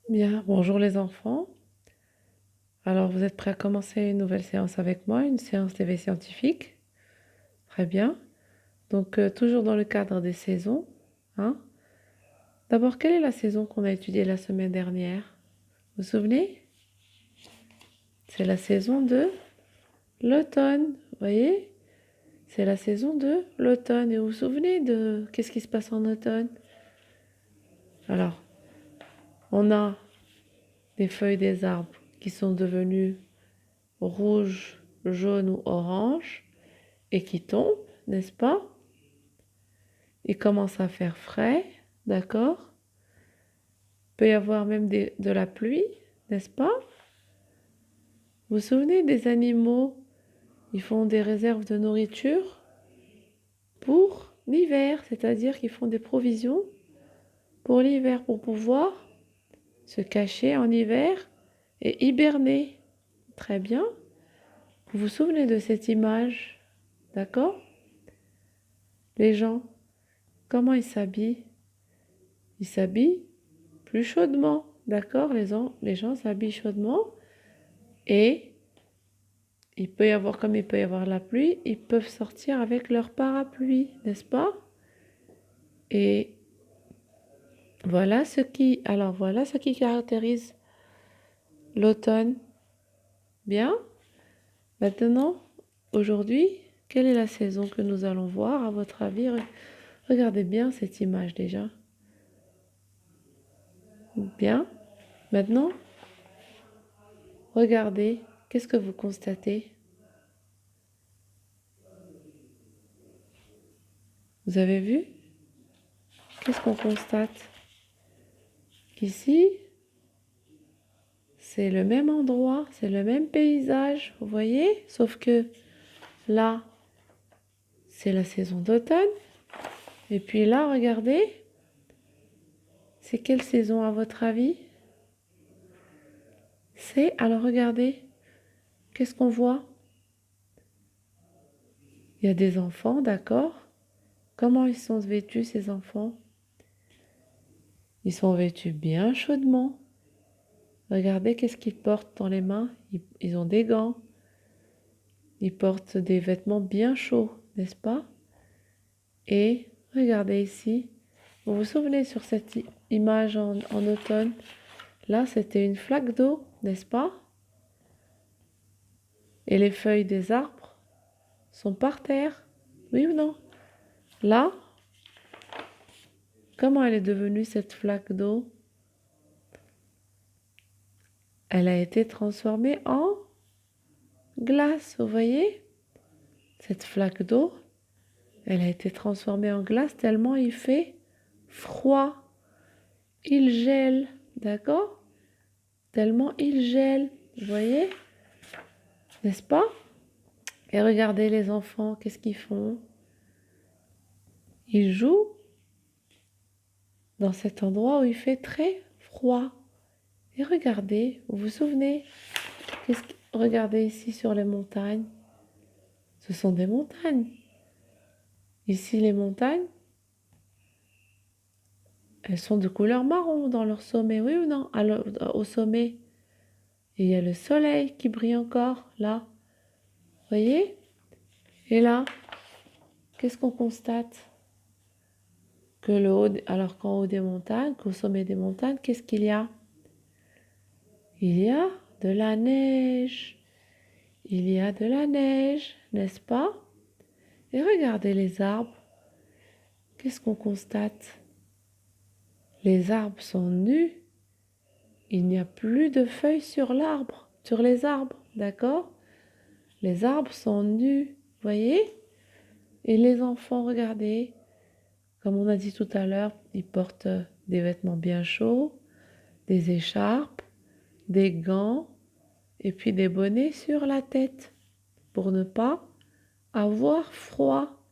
Bien, bonjour les enfants. Alors, vous êtes prêts à commencer une nouvelle séance avec moi, une séance d'éveil scientifique? Très bien. Donc, toujours dans le cadre des saisons, hein? D'abord, quelle est la saison qu'on a étudiée la semaine dernière? Vous vous souvenez? C'est la saison de l'automne. Vous voyez? C'est la saison de l'automne. Et vous vous souvenez de qu'est-ce qui se passe en automne? Alors, on a des feuilles des arbres qui sont devenues rouges, jaunes ou oranges et qui tombent, n'est-ce pas? Il commence à faire frais, d'accord? Il peut y avoir même de la pluie, n'est-ce pas? Vous vous souvenez des animaux? Ils font des réserves de nourriture pour l'hiver, c'est-à-dire qu'ils font des provisions pour l'hiver pour pouvoir se cacher en hiver et hiberner. Très bien. Vous vous souvenez de cette image, d'accord? Les gens, comment ils s'habillent? Ils s'habillent plus chaudement, d'accord? Les gens s'habillent chaudement et il peut y avoir, comme il peut y avoir la pluie, ils peuvent sortir avec leur parapluie, n'est-ce pas? Et voilà ce qui caractérise l'automne. Bien. Maintenant, aujourd'hui, quelle est la saison que nous allons voir, à votre avis? Regardez bien cette image déjà. Bien. Maintenant, regardez. Qu'est-ce que vous constatez? Vous avez vu? Qu'est-ce qu'on constate? Qu'ici, c'est le même endroit, c'est le même paysage, vous voyez? Sauf que là, c'est la saison d'automne. Et puis là, regardez, c'est quelle saison à votre avis? Alors regardez, qu'est-ce qu'on voit? Il y a des enfants, d'accord? Comment ils sont vêtus, ces enfants? Ils sont vêtus bien chaudement. Regardez, qu'est-ce qu'ils portent dans les mains? Ils ont des gants. Ils portent des vêtements bien chauds, n'est-ce pas? Et regardez ici. Vous vous souvenez sur cette image en automne? Là, c'était une flaque d'eau, n'est-ce pas? Et les feuilles des arbres sont par terre, oui ou non? Là, comment elle est devenue cette flaque d'eau? Elle a été transformée en glace, vous voyez? Cette flaque d'eau, elle a été transformée en glace tellement il fait froid. Il gèle, d'accord? Tellement il gèle, vous voyez? N'est-ce pas? Et regardez les enfants, qu'est-ce qu'ils font? Ils jouent dans cet endroit où il fait très froid. Et regardez, vous vous souvenez? Regardez ici sur les montagnes. Ce sont des montagnes. Ici, les montagnes, elles sont de couleur marron dans leur sommet, oui ou non? Au sommet. Et il y a le soleil qui brille encore, là. Voyez? Et là, qu'est-ce qu'on constate? Que alors qu'en haut des montagnes, qu'au sommet des montagnes, qu'est-ce qu'il y a? Il y a de la neige. Il y a de la neige, n'est-ce pas? Et regardez les arbres. Qu'est-ce qu'on constate? Les arbres sont nus. Il n'y a plus de feuilles sur l'arbre, sur les arbres, d'accord? Les arbres sont nus, voyez? Et les enfants, regardez, comme on a dit tout à l'heure, ils portent des vêtements bien chauds, des écharpes, des gants et puis des bonnets sur la tête pour ne pas avoir froid.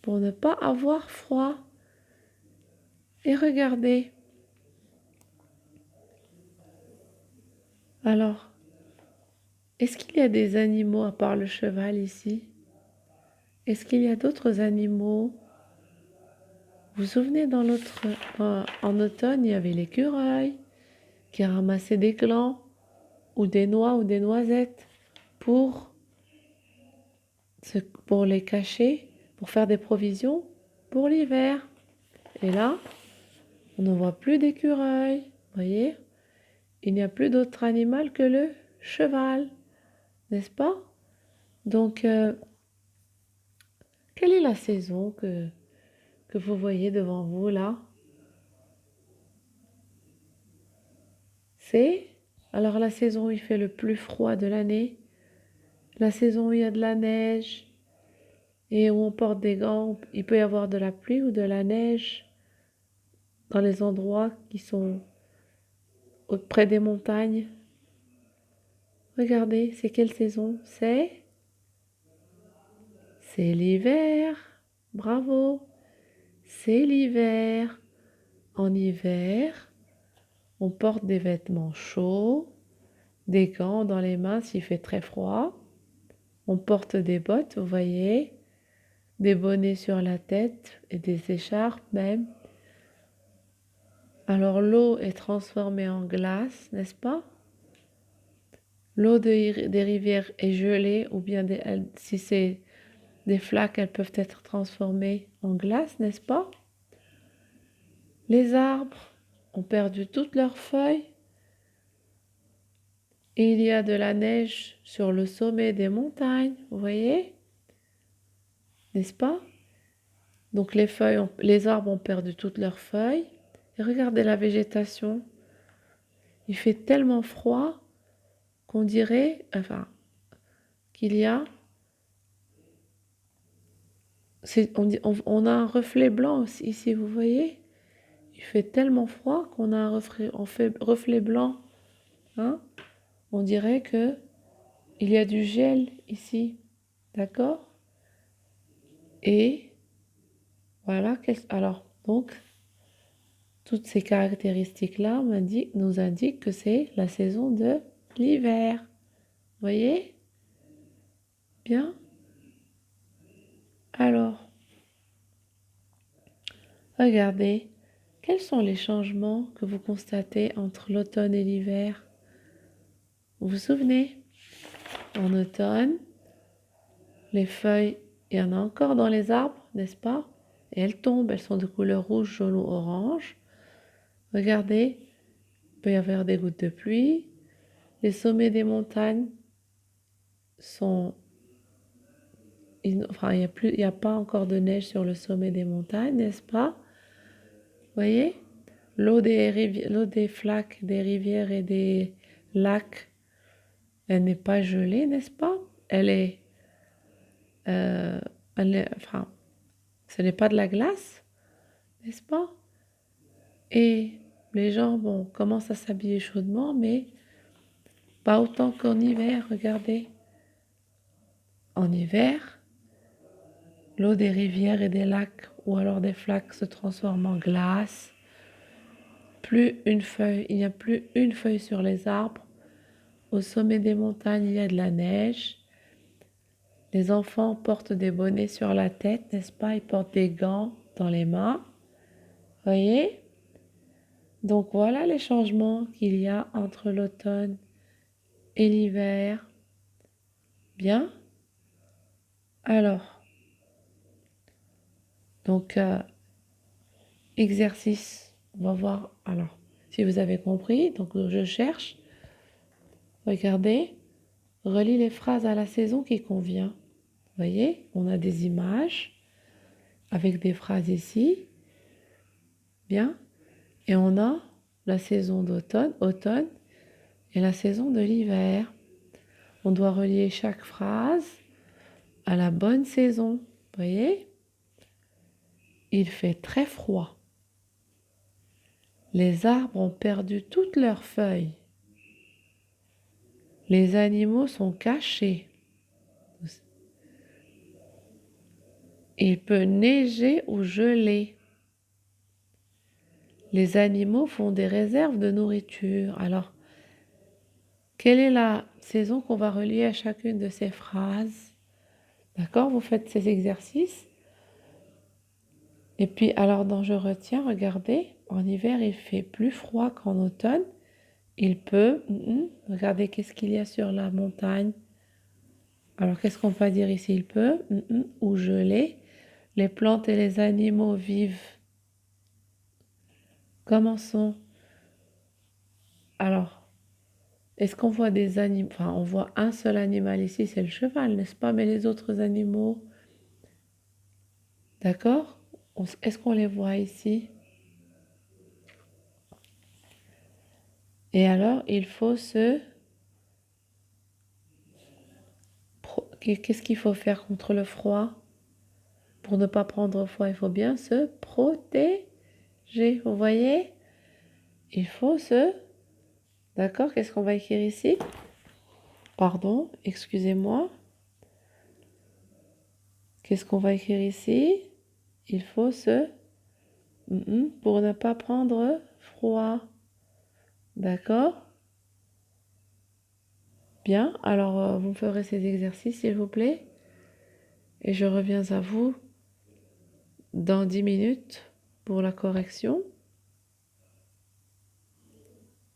Pour ne pas avoir froid. Et regardez. Alors, est-ce qu'il y a des animaux à part le cheval ici? Est-ce qu'il y a d'autres animaux? Vous vous souvenez en automne, il y avait l'écureuil, qui a ramassé des glands ou des noix ou des noisettes pour, pour les cacher, pour faire des provisions pour l'hiver. Et là, on ne voit plus d'écureuil, voyez? Il n'y a plus d'autre animal que le cheval, n'est-ce pas? Donc, quelle est la saison que vous voyez devant vous là? C'est alors la saison où il fait le plus froid de l'année, la saison où il y a de la neige et où on porte des gants. Il peut y avoir de la pluie ou de la neige dans les endroits qui sont près des montagnes. Regardez, c'est quelle saison? C'est l'hiver. Bravo. C'est l'hiver. En hiver, on porte des vêtements chauds, des gants dans les mains s'il fait très froid. On porte des bottes, vous voyez, des bonnets sur la tête et des écharpes même. Alors l'eau est transformée en glace, n'est-ce pas? L'eau des rivières est gelée ou bien si c'est des flaques, elles peuvent être transformées en glace, n'est-ce pas? Les arbres ont perdu toutes leurs feuilles et il y a de la neige sur le sommet des montagnes, vous voyez? N'est-ce pas? Donc les arbres ont perdu toutes leurs feuilles. Et regardez la végétation. Il fait tellement froid qu'on dirait, enfin, qu'il y a, on a un reflet blanc aussi, ici, vous voyez? Il fait tellement froid qu'on a un reflet blanc. Hein? On dirait que il y a du gel ici. D'accord? Et voilà. Alors, donc, toutes ces caractéristiques-là nous indiquent que c'est la saison de l'hiver. Voyez? Bien. Alors, regardez, quels sont les changements que vous constatez entre l'automne et l'hiver? Vous vous souvenez? En automne, les feuilles, il y en a encore dans les arbres, n'est-ce pas? Et elles tombent, elles sont de couleur rouge, jaune ou orange. Regardez, il peut y avoir des gouttes de pluie. Les sommets des montagnes sont... Enfin, il n'y a pas encore de neige sur le sommet des montagnes, n'est-ce pas? Voyez? L'eau des flaques, des rivières et des lacs, elle n'est pas gelée, n'est-ce pas? Euh, enfin, ce n'est pas de la glace, n'est-ce pas? Et les gens, bon, commencent à s'habiller chaudement, mais pas autant qu'en hiver, regardez. En hiver, l'eau des rivières et des lacs ou alors des flaques se transforme en glace. Il n'y a plus une feuille sur les arbres. Au sommet des montagnes, il y a de la neige. Les enfants portent des bonnets sur la tête, n'est-ce pas? Ils portent des gants dans les mains. Voyez? Donc voilà les changements qu'il y a entre l'automne et l'hiver. Bien? Alors, donc exercice, on va voir. Alors, si vous avez compris, donc je cherche. Regardez, relis les phrases à la saison qui convient. Vous voyez, on a des images avec des phrases ici. Bien. Et on a la saison automne et la saison de l'hiver. On doit relier chaque phrase à la bonne saison. Vous voyez? Il fait très froid. Les arbres ont perdu toutes leurs feuilles. Les animaux sont cachés. Il peut neiger ou geler. Les animaux font des réserves de nourriture. Alors, quelle est la saison qu'on va relier à chacune de ces phrases? D'accord? Vous faites ces exercices. Et puis, alors, dans je retiens, regardez, en hiver, il fait plus froid qu'en automne Il peut. Regardez qu'est-ce qu'il y a sur la montagne. Alors, qu'est-ce qu'on va dire ici? Il peut. Ou gelé. Les plantes et les animaux vivent. Commençons. Alors, est-ce qu'on voit des animaux? Enfin, on voit un seul animal ici, c'est le cheval, n'est-ce pas? Mais les autres animaux, d'accord? Est-ce qu'on les voit ici? Et alors, il faut se... Qu'est-ce qu'il faut faire contre le froid? Pour ne pas prendre froid, il faut bien se protéger. Vous voyez? Il faut se... D'accord? Qu'est-ce qu'on va écrire ici? Pardon, excusez-moi. Qu'est-ce qu'on va écrire ici? Il faut se... pour ne pas prendre froid. D'accord? Bien, alors vous me ferez ces exercices, s'il vous plaît. Et je reviens à vous dans 10 minutes pour la correction.